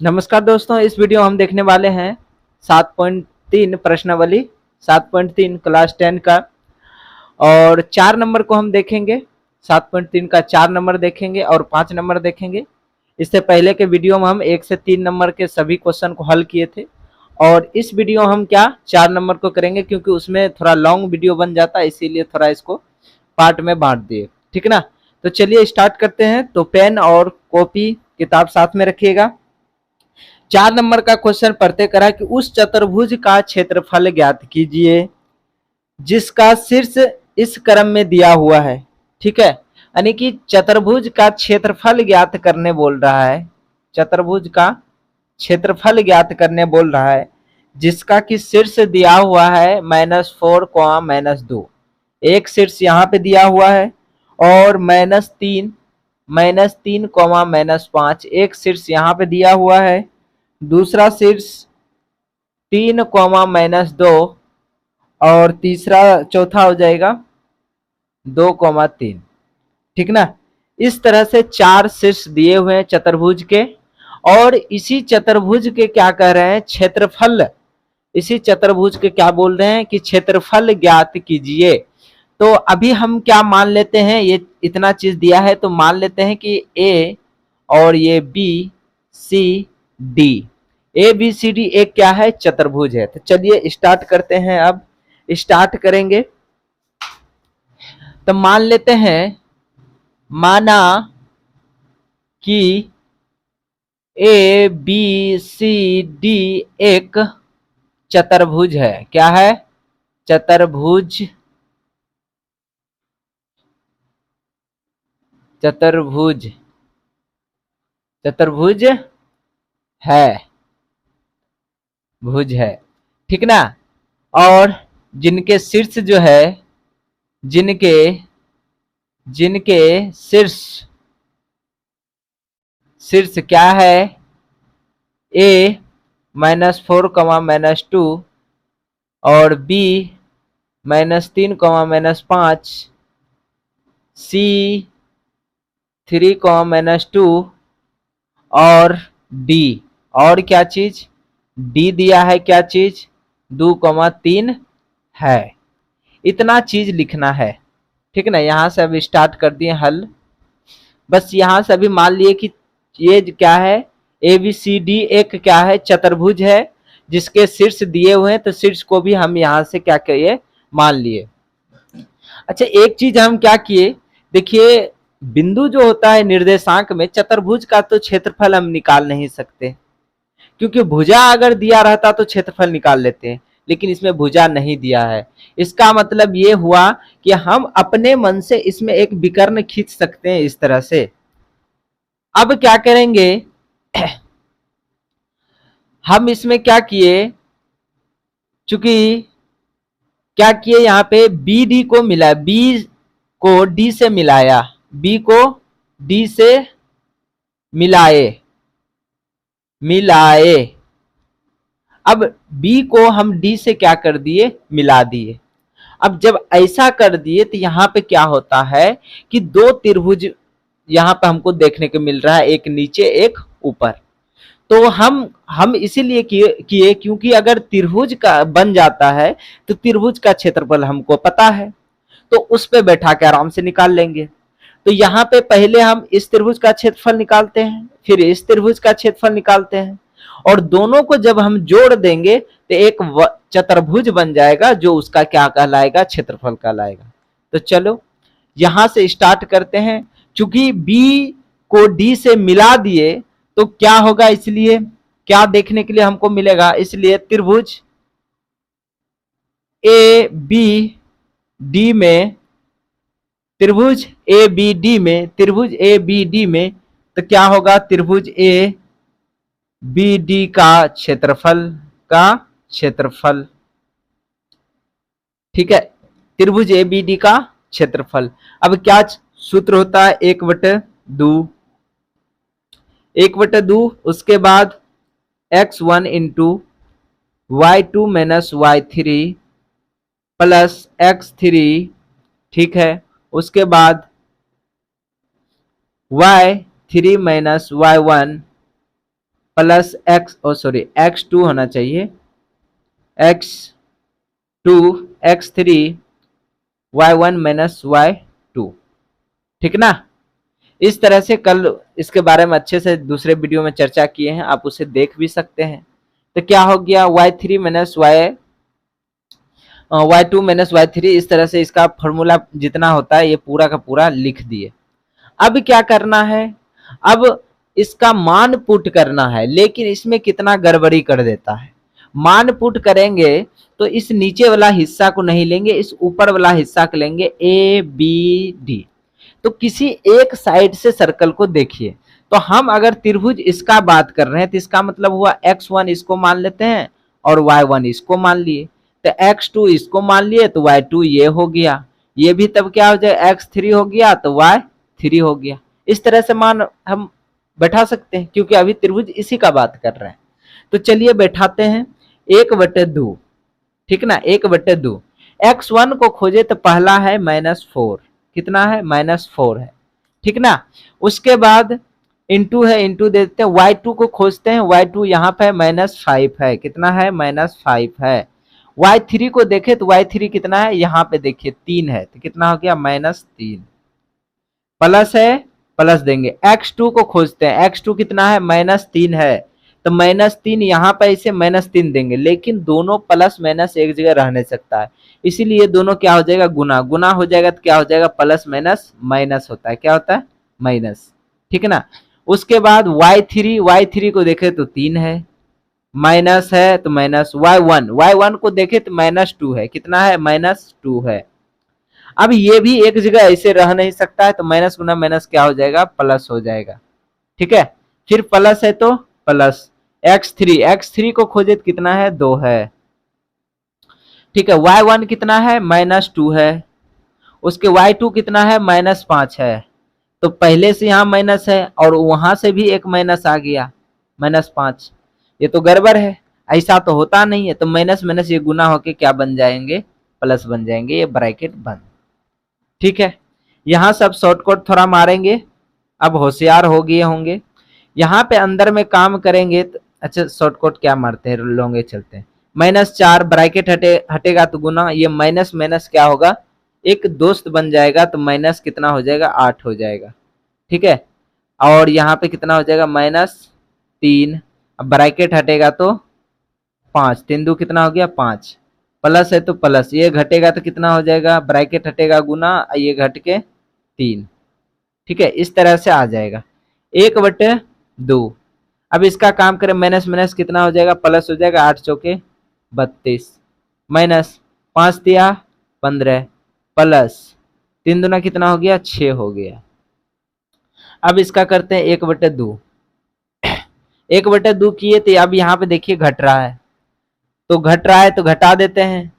नमस्कार दोस्तों, इस वीडियो हम देखने वाले हैं 7.3 प्रश्नावली 7.3 क्लास 10 का। और 4 नंबर को हम देखेंगे। 7.3 का 4 नंबर देखेंगे और 5 नंबर देखेंगे। इससे पहले के वीडियो में हम 1 से 3 नंबर के सभी क्वेश्चन को हल किए थे और इस वीडियो हम क्या 4 नंबर को करेंगे, क्योंकि उसमें थोड़ा लॉन्ग वीडियो बन जाता है, इसीलिए थोड़ा इसको पार्ट में बांट दिए। ठीक है ना। तो चलिए स्टार्ट करते हैं। तो पेन और कॉपी किताब साथ में रखिएगा। 4 नंबर का क्वेश्चन पढ़ते करा कि उस चतुर्भुज का क्षेत्रफल ज्ञात कीजिए जिसका शीर्ष इस क्रम में दिया हुआ है। ठीक है, यानी कि चतुर्भुज का क्षेत्रफल ज्ञात करने बोल रहा है। चतुर्भुज का क्षेत्रफल ज्ञात करने बोल रहा है जिसका कि शीर्ष दिया हुआ है -4, -2। एक शीर्ष यहाँ पे दिया हुआ है और -3, -5 एक शीर्ष यहाँ पे दिया हुआ है। दूसरा शीर्ष 3, -2 और तीसरा चौथा हो जाएगा 2, 3। ठीक ना। इस तरह से 4 शीर्ष दिए हुए हैं चतुर्भुज के और इसी चतुर्भुज के क्या कह रहे हैं, क्षेत्रफल। इसी चतुर्भुज के क्या बोल रहे हैं कि क्षेत्रफल ज्ञात कीजिए। तो अभी हम क्या मान लेते हैं, ये इतना चीज दिया है तो मान लेते हैं कि ए और ये B C D, A B C D एक क्या है, चतुर्भुज है। तो चलिए स्टार्ट करते हैं। अब स्टार्ट करेंगे तो मान लेते हैं, माना कि ए बी सी डी एक चतुर्भुज है। क्या है, चतुर्भुज। चतुर्भुज चतुर्भुज है, भुज है। ठीक ना। और जिनके शीर्ष जो है, जिनके जिनके शीर्ष शीर्ष क्या है, ए -4, -2 और बी -3, -5, सी 3, -2 और डी। और क्या चीज, डी दिया है, क्या चीज 2, 3 है। इतना चीज लिखना है। ठीक है ना। यहां से अब स्टार्ट कर दिए हल। बस यहां से अभी मान लिए कि ये क्या है, ए बी सी डी एक क्या है, चतुर्भुज है जिसके शीर्ष दिए हुए हैं। तो शीर्ष को भी हम यहां से क्या किए, मान लिए। अच्छा, एक चीज हम क्या किए, देखिए बिंदु जो होता है निर्देशांक में, चतुर्भुज का तो क्षेत्रफल हम निकाल नहीं सकते, क्योंकि भुजा अगर दिया रहता तो क्षेत्रफल निकाल लेते हैं, लेकिन इसमें भुजा नहीं दिया है। इसका मतलब ये हुआ कि हम अपने मन से इसमें एक विकर्ण खींच सकते हैं इस तरह से। अब क्या करेंगे, हम इसमें क्या किए, चूंकि क्या किए, यहाँ पे बी डी को मिला, बी को डी से मिलाया, बी को डी से मिलाए मिलाए अब बी को हम डी से क्या कर दिए, मिला दिए। अब जब ऐसा कर दिए तो यहाँ पे क्या होता है कि दो त्रिभुज यहाँ पे हमको देखने को मिल रहा है, एक नीचे एक ऊपर। तो हम इसीलिए किए क्योंकि अगर त्रिभुज का बन जाता है तो त्रिभुज का क्षेत्रफल हमको पता है, तो उस पे बैठा के आराम से निकाल लेंगे। तो यहाँ पे पहले हम इस त्रिभुज का क्षेत्रफल निकालते हैं, फिर इस त्रिभुज का क्षेत्रफल निकालते हैं, और दोनों को जब हम जोड़ देंगे तो एक चतुर्भुज बन जाएगा जो उसका क्या कहलाएगा, क्षेत्रफल कहलाएगा। तो चलो यहां से स्टार्ट करते हैं। चूंकि बी को डी से मिला दिए तो क्या होगा, इसलिए क्या देखने के लिए हमको मिलेगा, इसलिए त्रिभुज ए बी डी में, त्रिभुज ए बी डी में, त्रिभुज ए बी डी में तो क्या होगा, त्रिभुज ए बी डी का क्षेत्रफल। ठीक है, त्रिभुज ए बी डी का क्षेत्रफल। अब क्या सूत्र होता है, 1/2, 1/2। उसके बाद x1 into y2 minus y3 plus x3। ठीक है, उसके बाद y3 minus y1 plus x, oh sorry x2 होना चाहिए, x2 x3 y1 minus y2, ठीक ना। इस तरह से कल इसके बारे में अच्छे से दूसरे वीडियो में चर्चा किए हैं, आप उसे देख भी सकते हैं। तो क्या हो गया y3 minus y2 minus y3, इस तरह से इसका फॉर्मूला जितना होता है ये पूरा का पूरा लिख दिए। अब क्या करना है, अब इसका मान पुट करना है, लेकिन इसमें कितना गड़बड़ी कर देता है। मान पुट करेंगे तो इस नीचे वाला हिस्सा को नहीं लेंगे, इस ऊपर वाला हिस्सा को लेंगे, ए बी डी। तो किसी एक साइड से सर्कल को देखिए, तो हम अगर त्रिभुज इसका बात कर रहे हैं तो इसका मतलब हुआ x1 इसको मान लेते हैं और y1 इसको मान लिए, तो x2 इसको मान लिए तो y2 ये हो गया, ये भी तब क्या हो जाए x3 हो गया तो y3 हो गया। इस तरह से मान हम बैठा सकते हैं क्योंकि अभी त्रिभुज इसी का बात कर रहे हैं। तो चलिए बैठाते हैं 1/2, ठीक ना, 1/2। x1 को खोजे तो पहला है -4, कितना है -4 है, ठीक ना। उसके बाद इंटू है, इंटू देते हैं, y2 को खोजते हैं, y2 यहाँ पे -5 है, कितना है -5 है। y3 को देखे तो y3 कितना है, यहाँ पे देखिए 3 है, तो कितना हो गया -3, प्लस है प्लस देंगे। x2 को खोजते हैं, x2 कितना है -3 है, तो -3 यहाँ पर इसे -3 देंगे, लेकिन दोनों प्लस माइनस एक जगह रह नहीं सकता है, इसीलिए दोनों क्या हो जाएगा गुना, गुना हो जाएगा तो क्या हो जाएगा प्लस माइनस माइनस होता है, क्या होता है माइनस, ठीक ना। उसके बाद y3 को देखे तो 3 है, माइनस है तो माइनस, y1 को देखे तो -2 है, कितना है -2 है। अब ये भी एक जगह ऐसे रह नहीं सकता है, तो माइनस गुना माइनस क्या हो जाएगा प्लस हो जाएगा, ठीक है। फिर प्लस है तो प्लस, x3 को खोजे तो कितना है 2 है, ठीक है। y1 कितना है -2 है, उसके y2 कितना है -5 है, तो पहले से यहाँ माइनस है और वहां से भी एक माइनस आ गया -5, ये तो गड़बड़ है, ऐसा तो होता नहीं है। तो माइनस माइनस ये गुना होके क्या बन जाएंगे प्लस बन जाएंगे, ये ब्रैकेट बंद, ठीक है। यहाँ सब शॉर्टकट थोड़ा मारेंगे, अब होशियार हो गए होंगे। यहाँ पे अंदर में काम करेंगे तो अच्छा शॉर्टकट क्या मारते हैं, लॉन्गे चलते हैं, -4 ब्रैकेट हटेगा तो गुना, ये माइनस माइनस क्या होगा एक दोस्त बन जाएगा, तो माइनस कितना हो जाएगा 8 हो जाएगा, ठीक है। और यहाँ पे कितना हो जाएगा -3, अब ब्रैकेट हटेगा तो 5, 3 2 कितना हो गया 5, प्लस है तो प्लस, ये घटेगा तो कितना हो जाएगा ब्रैकेट हटेगा गुना, ये घट के 3, ठीक है। इस तरह से आ जाएगा 1/2। अब इसका काम करें, माइनस माइनस कितना हो जाएगा प्लस हो जाएगा, 8 चौके 32, माइनस 5 दिया 15, प्लस 3 दूना कितना हो गया 6 हो गया। अब इसका करते हैं 1/2, 1/2 किए तो अब यहाँ पे देखिए घट रहा है, तो घट रहा है तो घटा देते हैं।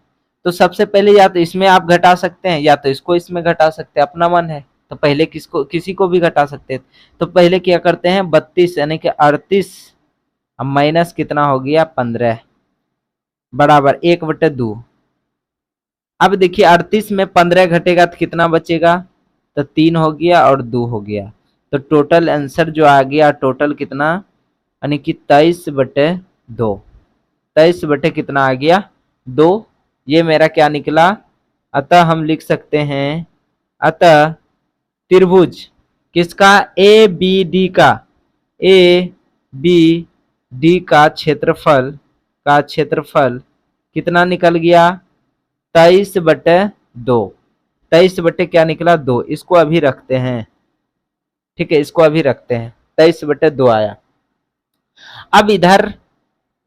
तो सबसे पहले या तो इसमें आप घटा सकते हैं या तो इसको इसमें घटा सकते हैं, अपना मन है, तो पहले किसी को भी घटा सकते हैं। तो पहले क्या करते हैं 32 यानी कि 38, अब माइनस कितना हो गया 15 बराबर 1/2। अब देखिए 38 में 15 घटेगा तो कितना बचेगा, तो 3 हो गया और 2 हो गया, तो टोटल आंसर जो आ गया टोटल कितना यानी कि 23/2, 23 बटे कितना आ गया 2, ये मेरा क्या निकला। अतः हम लिख सकते हैं, अतः त्रिभुज किसका ए बी डी का क्षेत्रफल कितना निकल गया 23/2, 23 बटे क्या निकला 2, इसको अभी रखते हैं, ठीक है, इसको अभी रखते हैं, 23/2 आया। अब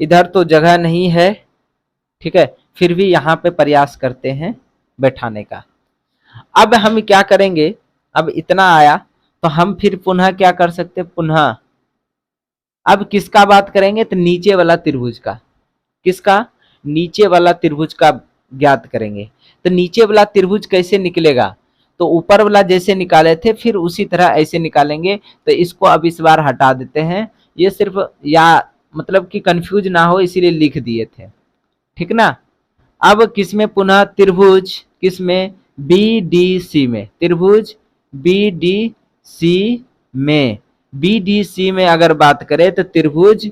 इधर तो जगह नहीं है, ठीक है, फिर भी यहाँ पे प्रयास करते हैं बैठाने का। अब हम क्या करेंगे, अब इतना आया तो हम फिर पुनः क्या कर सकते हैं, पुनः अब किसका बात करेंगे तो नीचे वाला त्रिभुज का, किसका नीचे वाला त्रिभुज का ज्ञात करेंगे। तो नीचे वाला त्रिभुज कैसे निकलेगा, तो ऊपर वाला जैसे निकाले थे फिर उसी तरह ऐसे निकालेंगे। तो इसको अब इस बार हटा देते हैं, ये सिर्फ या मतलब कि कंफ्यूज ना हो इसीलिए लिख दिए थे, ठीक ना। अब किसमें पुनः त्रिभुज किसमें BDC में, त्रिभुज BDC में, BDC में अगर बात करें तो त्रिभुज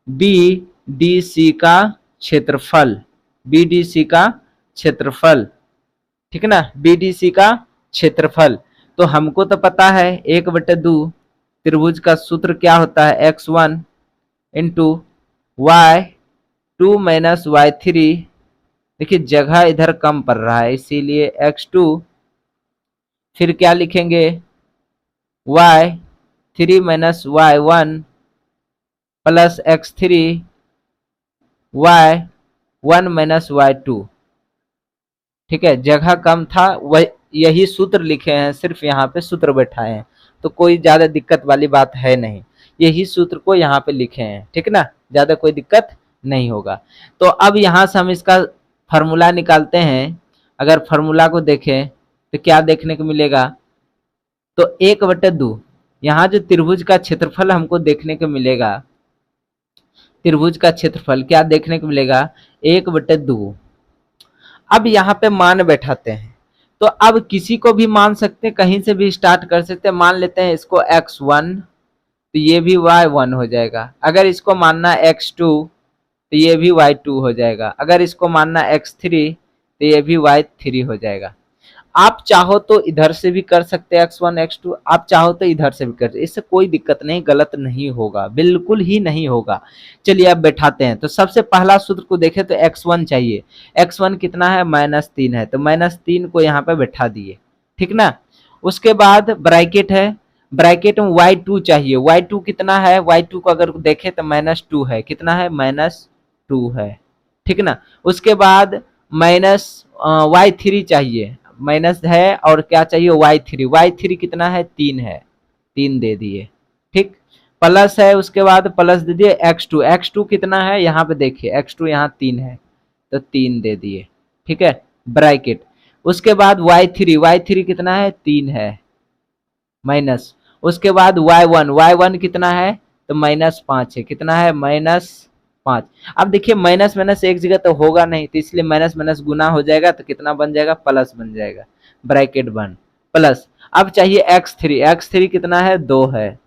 बी डी सी का क्षेत्रफल, बी डी सी का क्षेत्रफल, ठीक है ना, बी डी सी का क्षेत्रफल। तो हमको तो पता है 1/2 त्रिभुज का सूत्र क्या होता है, x1 into y2 minus y3। देखिए जगह इधर कम पड़ रहा है इसीलिए x2, फिर क्या लिखेंगे y3 minus y1 plus x3 y1 minus y2। ठीक है, जगह कम था, वह यही सूत्र लिखे हैं, सिर्फ यहाँ पे सूत्र बैठाए हैं, तो कोई ज्यादा दिक्कत वाली बात है नहीं, यही सूत्र को यहाँ पे लिखे हैं, ठीक है ना, ज्यादा कोई दिक्कत नहीं होगा। तो अब यहाँ से हम इसका फॉर्मूला निकालते हैं। अगर फॉर्मूला को देखें तो क्या देखने को मिलेगा, तो 1/2, यहाँ जो त्रिभुज का क्षेत्रफल हमको देखने को मिलेगा, त्रिभुज का क्षेत्रफल क्या देखने को मिलेगा, 1/2। अब यहाँ पे मान बैठाते हैं, तो अब किसी को भी मान सकते हैं, कहीं से भी स्टार्ट कर सकते हैं। मान लेते हैं इसको x1, तो ये भी y1 हो जाएगा। अगर इसको मानना x2 तो ये भी y2 हो जाएगा। अगर इसको मानना x3 तो ये भी y3 हो जाएगा। आप चाहो तो इधर से भी कर सकते हैं x1 x2, आप चाहो तो इधर से भी कर सकते, इससे कोई दिक्कत नहीं, गलत नहीं होगा, बिल्कुल ही नहीं होगा। चलिए अब बैठाते हैं। तो सबसे पहला सूत्र को देखें तो x1 चाहिए, x1 कितना है, -3 है, तो -3 को यहाँ पे बैठा दिए, ठीक ना। उसके बाद ब्रैकेट है, ब्रैकेट में y2 चाहिए, y2 कितना है, y2 को अगर देखें तो -2 है, कितना है, -2 है, ठीक ना। उसके बाद माइनस y3 चाहिए, माइनस है, और क्या चाहिए, y3 कितना है, 3 है, 3 दे दिए, ठीक। प्लस है, उसके बाद प्लस दे दिए x2 कितना है, यहाँ पे देखिए x2 यहाँ 3 है, तो 3 दे दिए, ठीक है, ब्रैकेट। उसके बाद y3 कितना है, 3 है, माइनस। उसके बाद y1 कितना है, तो -5 है, कितना है, -5। अब देखिए माइनस माइनस एक जगह तो होगा नहीं, तो इसलिए माइनस माइनस गुना हो जाएगा, तो कितना बन जाएगा, प्लस बन जाएगा, ब्रैकेट बन प्लस। अब चाहिए x3 कितना है, 2 है।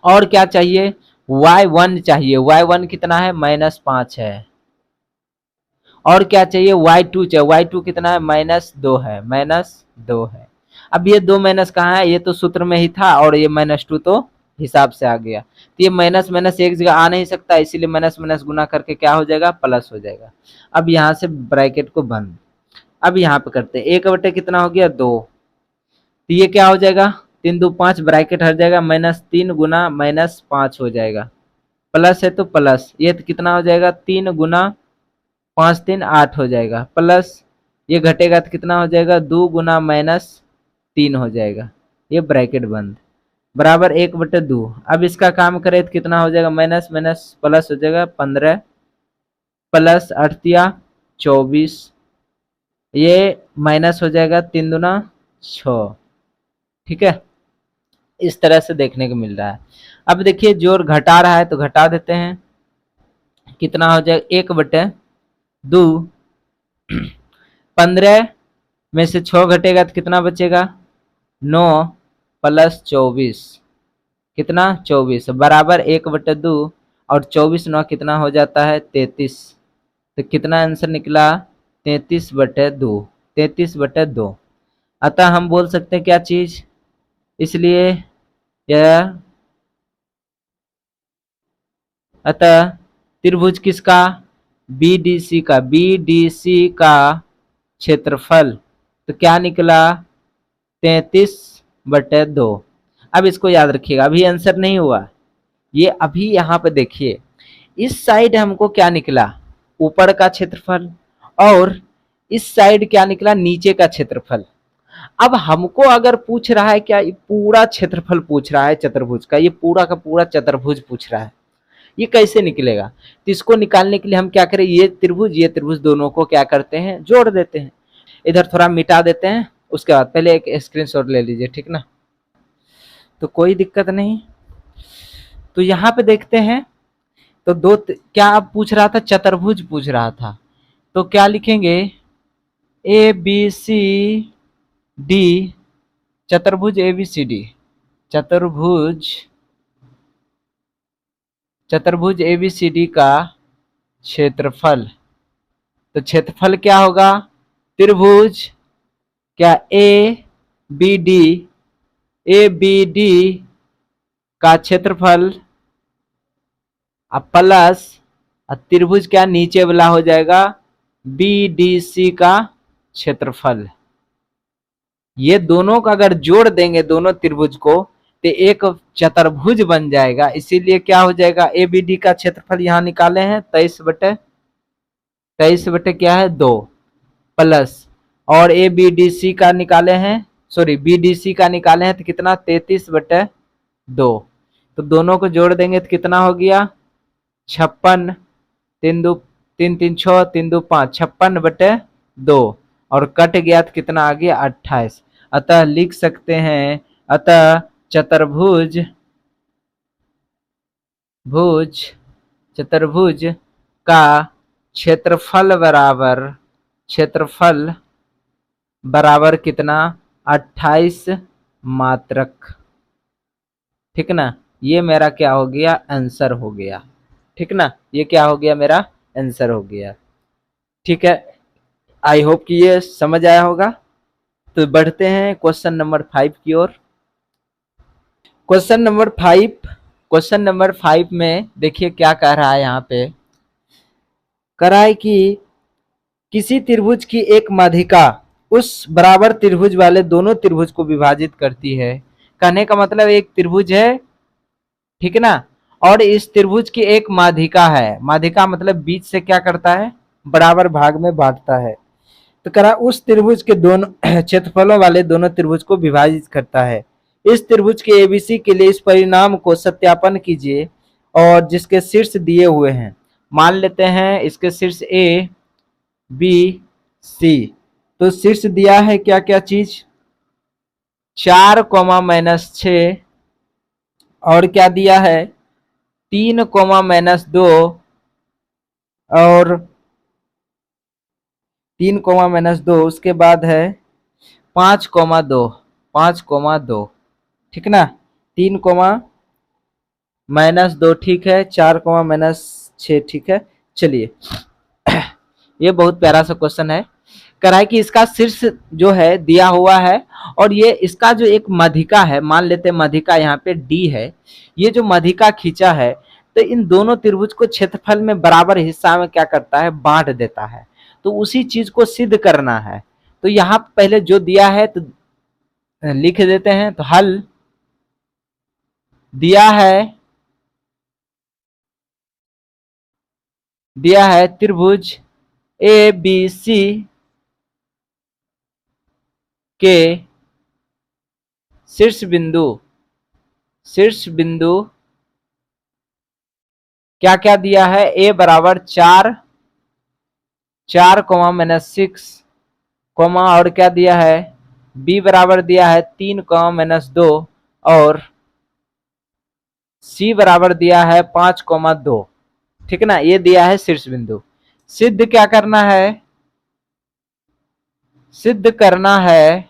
और क्या चाहिए, y1 चाहिए, y1 कितना है, -5 है। और क्या चाहिए, y2 चाहिए, y2 कितना है, -2 है, -2 है। अब ये 2 माइनस कहाँ है, ये तो सूत्र में ही था, और ये -2 तो हिसाब से आ गया, तो ये माइनस माइनस एक जगह आ नहीं सकता, इसीलिए माइनस माइनस गुना करके क्या हो जाएगा, प्लस हो जाएगा। अब यहाँ से ब्रैकेट को बंद। अब यहाँ पे करते हैं, 1 बटे कितना हो गया, 2, तो ये क्या हो जाएगा, 3 2 5, ब्रैकेट हट जाएगा, -3 गुना -5 हो जाएगा, प्लस है तो प्लस, ये तो कितना हो जाएगा, 3 गुना 5 3 8 हो जाएगा, प्लस ये घटेगा तो कितना हो जाएगा, 2 गुना -3 हो जाएगा, ये ब्रैकेट बंद, बराबर 1/2। अब इसका काम करें तो कितना हो जाएगा, माइनस माइनस प्लस हो जाएगा, 15 प्लस 8 24, ये माइनस हो जाएगा, 3 दूना 6, ठीक है। इस तरह से देखने को मिल रहा है। अब देखिए जोड़ घटा रहा है तो घटा देते हैं, कितना हो जाएगा, 1/2, 15 में से 6 घटेगा तो कितना बचेगा, 9 प्लस 24, कितना, 24, बराबर 1/2, और 24 9 कितना हो जाता है, 33, तो कितना आंसर निकला, 33/2, 33/2। अतः हम बोल सकते हैं क्या चीज, इसलिए यह, अतः त्रिभुज किसका, बीडीसी का क्षेत्रफल, तो क्या निकला, 33/2। अब इसको याद रखिएगा, अभी आंसर नहीं हुआ, ये अभी यहाँ पे देखिए, इस साइड हमको क्या निकला, ऊपर का क्षेत्रफल, और इस साइड क्या निकला, नीचे का क्षेत्रफल। अब हमको अगर पूछ रहा है क्या, ये पूरा क्षेत्रफल पूछ रहा है चतुर्भुज का, ये पूरा का पूरा चतुर्भुज पूछ रहा है, ये कैसे निकलेगा। तो इसको निकालने के लिए हम क्या करें, ये त्रिभुज दोनों को क्या करते हैं, जोड़ देते हैं। इधर थोड़ा मिटा देते हैं, उसके बाद पहले एक स्क्रीनशॉट ले लीजिए, ठीक ना, तो कोई दिक्कत नहीं। तो यहाँ पे देखते हैं, तो क्या आप पूछ रहा था, चतुर्भुज पूछ रहा था, तो क्या लिखेंगे, ABCD, चतुर्भुज ABCD, चतुर्भुज चतुर्भुज ABCD का क्षेत्रफल। तो क्षेत्रफल क्या होगा? त्रिभुज क्या ABD का क्षेत्रफल प्लस त्रिभुज क्या नीचे वाला हो जाएगा BDC का क्षेत्रफल। ये दोनों का अगर जोड़ देंगे दोनों त्रिभुज को तो एक चतुर्भुज बन जाएगा। इसीलिए क्या हो जाएगा, ABD का क्षेत्रफल यहां निकाले हैं 23 बटे क्या है 2 प्लस, और ABDC का निकाले हैं, सॉरी BDC का निकाले हैं तो कितना 33 बटे 2। तो दोनों को जोड़ देंगे तो कितना हो गया 56, 3 2 3 3 6 3 2 5, 56 बटे 2, और कट गया तो कितना आ गया 28। अतः लिख सकते हैं, अतः चतुर्भुज का क्षेत्रफल बराबर कितना 28 मात्रक। ठीक ना, ये मेरा क्या हो गया आंसर हो गया। ठीक ना, ये क्या हो गया मेरा आंसर हो गया। ठीक है, आई होप कि ये समझ आया होगा। तो बढ़ते हैं क्वेश्चन नंबर 5 की ओर। क्वेश्चन नंबर 5 में देखिए क्या कह रहा है, यहाँ पे कह रहा है कि किसी त्रिभुज की एक माध्यिका उस बराबर त्रिभुज वाले दोनों त्रिभुज को विभाजित करती है। कहने का मतलब एक त्रिभुज है, ठीक है ना, और इस त्रिभुज की एक माध्यिका है। माध्यिका मतलब बीच से क्या करता है, बराबर भाग में बांटता है। तो कह रहा उस त्रिभुज के दोनों क्षेत्रफलों वाले दोनों त्रिभुज को विभाजित करता है। इस त्रिभुज के ABC के लिए इस परिणाम को सत्यापन कीजिए और जिसके शीर्ष दिए हुए हैं। मान लेते हैं इसके शीर्ष A B C। तो शीर्ष दिया है क्या क्या चीज 4, -6, और क्या दिया है 3, -2, और 3, -2, उसके बाद है 5,2, ठीक ना, 3, -2 ठीक है, 4, -6 ठीक है। चलिए ये बहुत प्यारा सा क्वेश्चन है। कह रहा है कि इसका शीर्ष जो है दिया हुआ है और ये इसका जो एक माध्यिका है, मान लेते हैं माध्यिका यहाँ पे D है, ये जो माध्यिका खींचा है तो इन दोनों त्रिभुज को क्षेत्रफल में बराबर हिस्सा में क्या करता है बांट देता है। तो उसी चीज को सिद्ध करना है। तो यहाँ पहले जो दिया है तो लिख देते हैं। तो हल दिया है त्रिभुज ABC के शीर्ष बिंदु क्या क्या दिया है, A बराबर 4, -6, और क्या दिया है B बराबर दिया है 3, -2, और C बराबर दिया है 5,2। ठीक ना, ये दिया है शीर्ष बिंदु। सिद्ध क्या करना है, सिद्ध करना है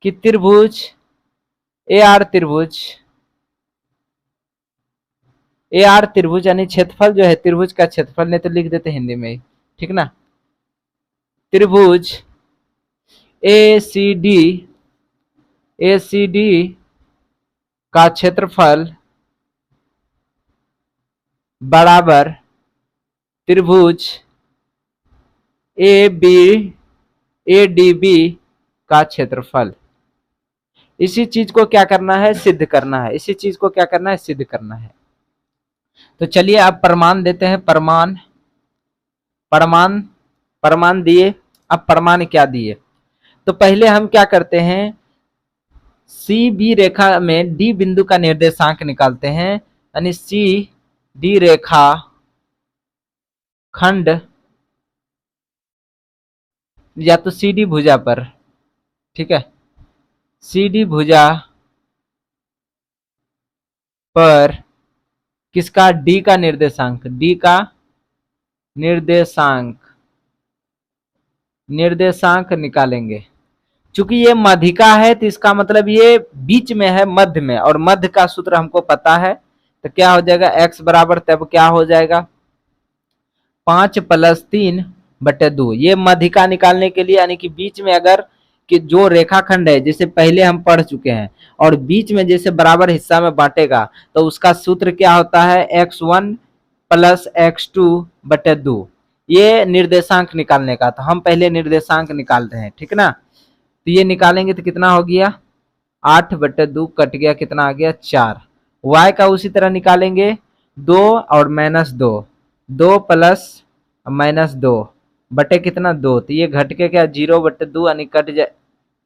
कि त्रिभुज AR त्रिभुज यानी क्षेत्रफल जो है त्रिभुज का क्षेत्रफल, नहीं तो लिख देते हिंदी में ही, ठीक ना, त्रिभुज ACD का क्षेत्रफल बराबर त्रिभुज ADB का क्षेत्रफल। इसी चीज को क्या करना है सिद्ध करना है, इसी चीज को क्या करना है सिद्ध करना है। तो चलिए अब प्रमाण देते हैं। प्रमाण दिए। अब प्रमाण क्या दिए, तो पहले हम क्या करते हैं CB रेखा में D बिंदु का निर्देशांक निकालते हैं, यानी CD रेखा खंड या तो CD भुजा पर, ठीक है, CD भुजा पर किसका D का निर्देशांक निकालेंगे। चूंकि ये माध्यिका है तो इसका मतलब ये बीच में है, मध्य में, और मध्य का सूत्र हमको पता है तो क्या हो जाएगा x बराबर, तब क्या हो जाएगा 5 + 3/2। ये मध्यिका निकालने के लिए, यानी कि बीच में अगर कि जो रेखाखंड है जैसे पहले हम पढ़ चुके हैं और बीच में जैसे बराबर हिस्सा में बांटेगा तो उसका सूत्र क्या होता है x1 + x2/2। ये निर्देशांक निकालने का, तो हम पहले निर्देशांक निकाल रहे हैं, ठीक ना। तो ये निकालेंगे तो कितना हो गया 8/2 कट गया, कितना आ गया 4। y का उसी तरह निकालेंगे 2 और -2, 2 + -2 बटे कितना 2, तो ये घट के क्या 0/2 यानी कट जाए,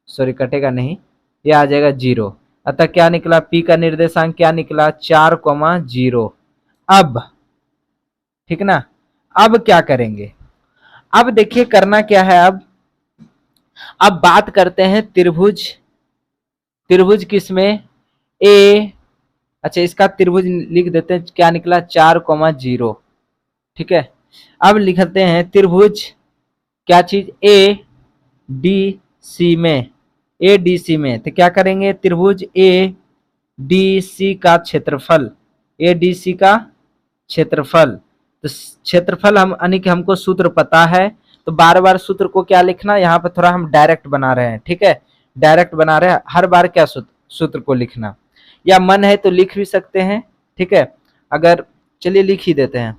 सॉरी कटेगा नहीं, ये आ जाएगा 0। अतः क्या निकला p का निर्देशांक क्या निकला 4,0। अब ठीक ना, अब क्या करेंगे, अब देखिए करना क्या है। अब बात करते हैं त्रिभुज, त्रिभुज किसमें ए, अच्छा इसका त्रिभुज लिख देते हैं, क्या निकला 4,0, ठीक है। अब लिखते हैं त्रिभुज क्या चीज ए डी सी में, ए डी सी में, तो क्या करेंगे त्रिभुज ए डी सी का क्षेत्रफल, ए डी सी का क्षेत्रफल, तो क्षेत्रफल हम यानी कि हमको सूत्र पता है, तो बार बार सूत्र को क्या लिखना, यहाँ पे थोड़ा हम डायरेक्ट बना रहे हैं, ठीक है, डायरेक्ट बना रहे हैं, हर बार क्या सूत्र को लिखना, या मन है तो लिख भी सकते हैं, ठीक है। अगर चलिए लिख ही देते हैं,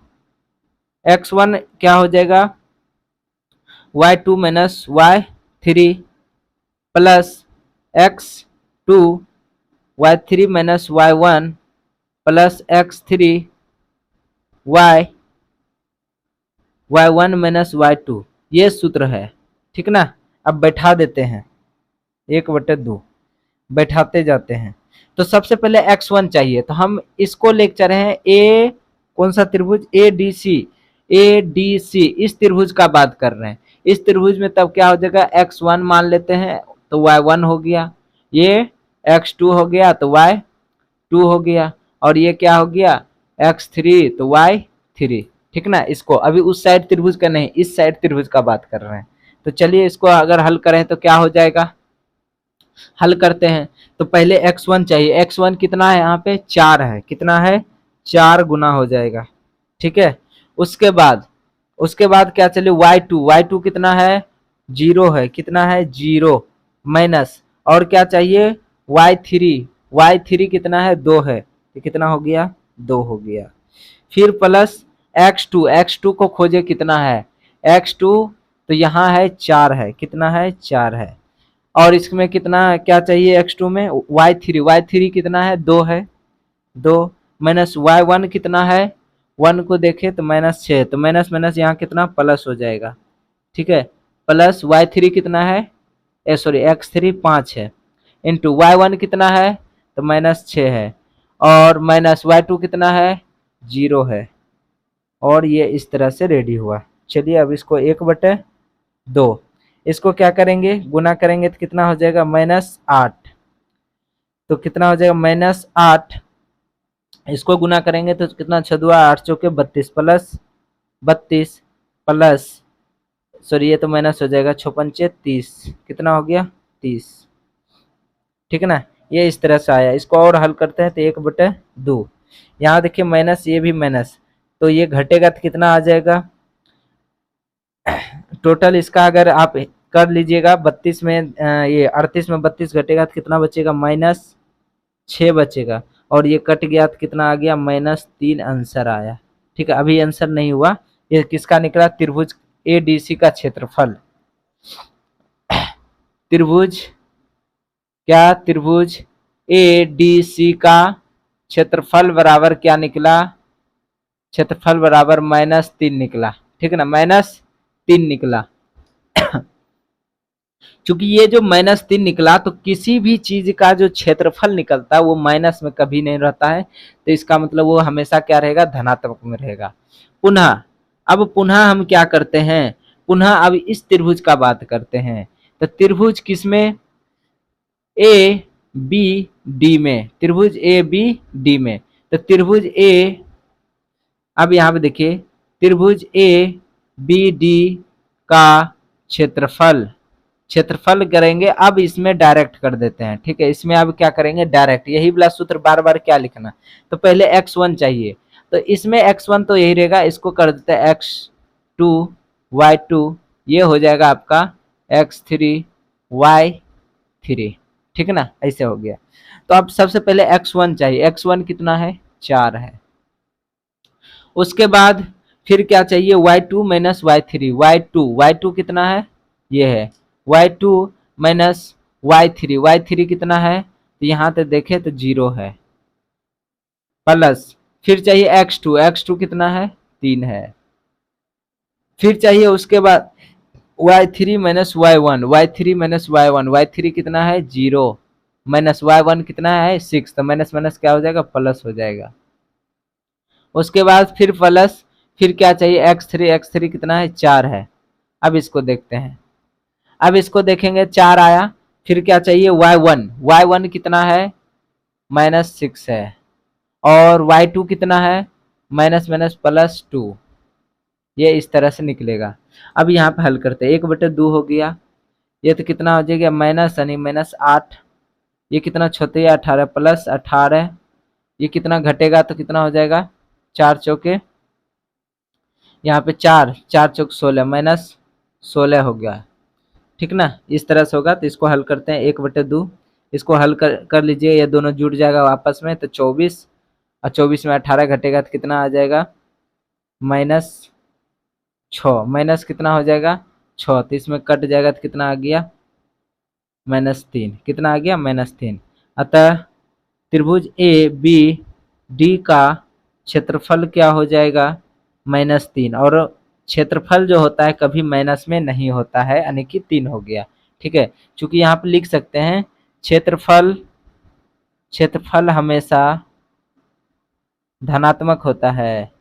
x1 क्या हो जाएगा y2 - y3 plus x2 y3 - y1 plus x3 y1 - y2, ये सूत्र है, ठीक ना। अब बैठा देते हैं 1/2, बैठाते जाते हैं। तो सबसे पहले x1 चाहिए, तो हम इसको लेकर चल रहे हैं ए, कौन सा त्रिभुज A D C, A D C इस त्रिभुज का बात कर रहे हैं। इस त्रिभुज में तब क्या हो जाएगा x1 मान लेते हैं तो y1 हो गया, ये x2 हो गया तो y2 हो गया, और ये क्या हो गया x3 तो y3, ठीक ना। इसको अभी उस साइड त्रिभुज का नहीं, इस साइड त्रिभुज का बात कर रहे हैं। तो चलिए इसको अगर हल करें तो क्या हो जाएगा, हल करते हैं। तो पहले x1 चाहिए, x1 कितना है यहाँ पे 4 है, कितना है 4 गुना हो जाएगा, ठीक है। उसके बाद क्या चलिए y2 कितना है 0 है, कितना है 0 माइनस, और क्या चाहिए y3 कितना है 2 है, तो कितना हो गया 2 हो गया। फिर प्लस x2 को खोजे कितना है x2, तो यहाँ है 4 है, कितना है 4 है, और इसमें कितना क्या चाहिए x2 में y3 कितना है 2 है, 2 माइनस y1 कितना है 1 को देखे तो -6, तो माइनस माइनस यहाँ कितना प्लस हो जाएगा, ठीक है। प्लस y3 कितना है सॉरी x3 5 है, इंटू y1 कितना है तो -6 है, और माइनस y2 कितना है 0 है, और ये इस तरह से रेडी हुआ। चलिए अब इसको 1/2, इसको क्या करेंगे गुना करेंगे तो कितना हो जाएगा -8, तो कितना हो जाएगा -8, इसको गुना करेंगे तो कितना 6×8 = 32 प्लस सॉरी ये तो माइनस हो जाएगा 6×5 = 30, कितना हो गया 30, ठीक है ना। ये इस तरह से आया, इसको और हल करते हैं तो 1/2, यहाँ देखिए माइनस, ये भी माइनस, तो ये घटेगा तो कितना आ जाएगा टोटल इसका, अगर आप कर लीजिएगा 32 में ये 38 में 32 घटेगा तो कितना बचेगा -6 बचेगा, और ये कट गया तो कितना आ गया -3 आंसर आया, ठीक है। अभी आंसर नहीं हुआ, ये किसका निकला त्रिभुज एडीसी का क्षेत्रफल, त्रिभुज क्या त्रिभुज एडीसी का क्षेत्रफल बराबर क्या निकला, क्षेत्रफल बराबर -3 निकला, ठीक है ना, -3 निकला। क्योंकि ये जो -3 निकला तो किसी भी चीज का जो क्षेत्रफल निकलता है वो माइनस में कभी नहीं रहता है, तो इसका मतलब वो हमेशा क्या रहेगा धनात्मक में रहेगा। पुनः हम क्या करते हैं, पुनः अब इस त्रिभुज का बात करते हैं, तो त्रिभुज किसमें ए बी डी में, त्रिभुज ए बी डी में, तो त्रिभुज ए, अब यहाँ पे देखिए त्रिभुज ए बी डी का क्षेत्रफल क्षेत्रफल करेंगे, अब इसमें डायरेक्ट कर देते हैं। ठीक है, इसमें अब क्या करेंगे, डायरेक्ट। यही वाला सूत्र बार बार क्या लिखना, तो पहले x1 चाहिए, तो इसमें x1 तो यही रहेगा, इसको कर देते हैं x2 y2, ये हो जाएगा आपका x3 y3। ठीक है ना, ऐसे हो गया। तो अब सबसे पहले x1 चाहिए, x1 कितना है, 4 है। उसके बाद फिर क्या चाहिए, y2 माइनस y3, y2 कितना है, ये है y2 माइनस y3 कितना है, तो यहाँ पे देखें तो 0 है, प्लस फिर चाहिए x2 कितना है, 3 है। फिर चाहिए उसके बाद y3 माइनस y1 कितना है, 0 माइनस y1 कितना है, 6, तो माइनस माइनस क्या हो जाएगा, प्लस हो जाएगा। उसके बाद फिर प्लस, फिर क्या चाहिए, x3 कितना है, 4 है। अब इसको देखते हैं, अब इसको देखेंगे, 4 आया। फिर क्या चाहिए, y1 कितना है, -6 है। और y2 कितना है, माइनस माइनस प्लस 2, ये इस तरह से निकलेगा। अब यहाँ पे हल करते हैं, 1/2 हो गया, ये तो कितना हो जाएगा, माइनस यानी -8, ये कितना छोटे है, 18 प्लस 18, ये कितना घटेगा तो कितना हो जाएगा, 4 चौके, यहाँ पे 4 चौक 16, -16 हो गया। ठीक ना, इस तरह से होगा। तो इसको हल करते हैं, 1/2, इसको हल कर लीजिए, ये दोनों जुड़ जाएगा आपस में, तो 24, और 24 में 18 घटेगा तो कितना आ जाएगा, -6, माइनस कितना हो जाएगा, 6, तो इसमें कट जाएगा तो कितना आ गया, -3, कितना आ गया, -3। अतः त्रिभुज ए बी डी का क्षेत्रफल क्या हो जाएगा, -3, और क्षेत्रफल जो होता है कभी माइनस में नहीं होता है, यानी कि 3 हो गया। ठीक है, चूंकि यहाँ पे लिख सकते हैं क्षेत्रफल हमेशा धनात्मक होता है,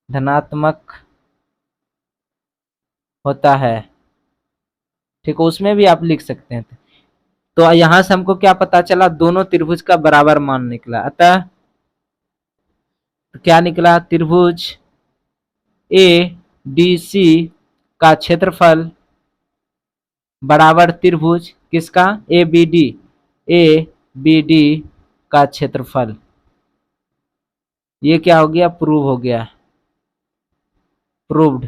धनात्मक होता है। ठीक है, उसमें भी आप लिख सकते हैं। तो यहां से हमको क्या पता चला, दोनों त्रिभुज का बराबर मान निकला। अतः क्या निकला, त्रिभुज ए डी सी का क्षेत्रफल बराबर त्रिभुज किसका, ए बी डी का क्षेत्रफल। ये क्या हो गया, प्रूव हो गया, प्रूव्ड।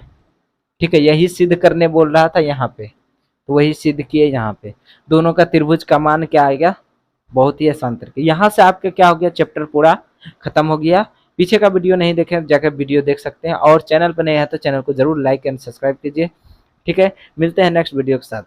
ठीक है, यही सिद्ध करने बोल रहा था यहाँ पे, तो वही सिद्ध किए यहाँ पे। दोनों का त्रिभुज का मान क्या आएगा, बहुत ही आसान तरीके। यहाँ से आपका क्या हो गया, चैप्टर पूरा खत्म हो गया। पीछे का वीडियो नहीं देखे जाकर वीडियो देख सकते हैं, और चैनल पर नए हैं तो चैनल को जरूर लाइक एंड सब्सक्राइब कीजिए। ठीक है, मिलते हैं नेक्स्ट वीडियो के साथ।